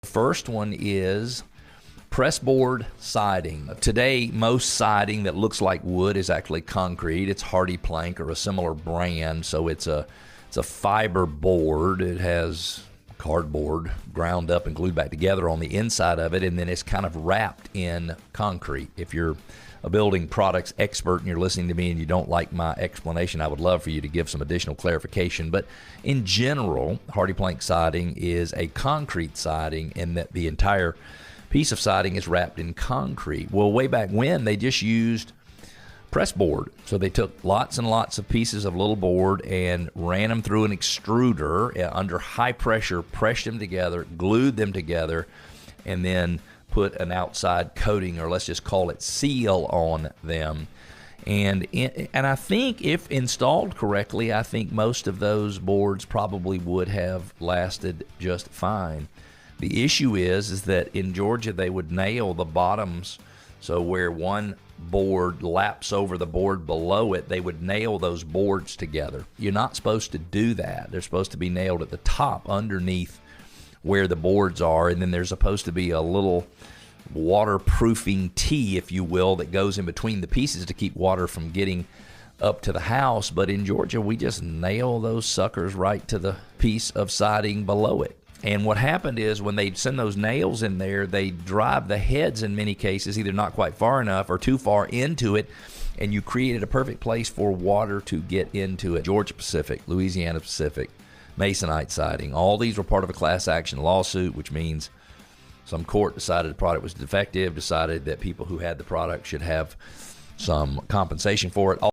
First one is Pressboard siding. Today, most siding that looks like wood is actually concrete. It's Hardy Plank or a similar brand, so it's a fiber board. It has cardboard ground up and glued back together on the inside of it, and then it's kind of wrapped in concrete. If you're a building products expert and you're listening to me and you don't like my explanation, I would love for you to give some additional clarification. But in general, Hardy Plank siding is a concrete siding in that the entire piece of siding is wrapped in concrete. Well, way back when, they just used Pressboard. So they took lots and lots of pieces of little board and ran them through an extruder under high pressure, pressed them together, glued them together, and then put an outside coating, or let's just call it seal, on them. And I think if installed correctly, I think most of those boards probably would have lasted just fine. The issue is that in Georgia they would nail the bottoms, so where one board laps over the board below it, they would nail those boards together. You're not supposed to do that. They're supposed to be nailed at the top underneath where the boards are, and then there's supposed to be a little waterproofing tee, if you will, that goes in between the pieces to keep water from getting up to the house. But in Georgia, we just nail those suckers right to the piece of siding below it. And what happened is when they send those nails in there, they drive the heads in many cases either not quite far enough or too far into it, and you created a perfect place for water to get into it. Georgia Pacific, Louisiana Pacific, Masonite siding, all these were part of a class action lawsuit, which means some court decided the product was defective, decided that people who had the product should have some compensation for it.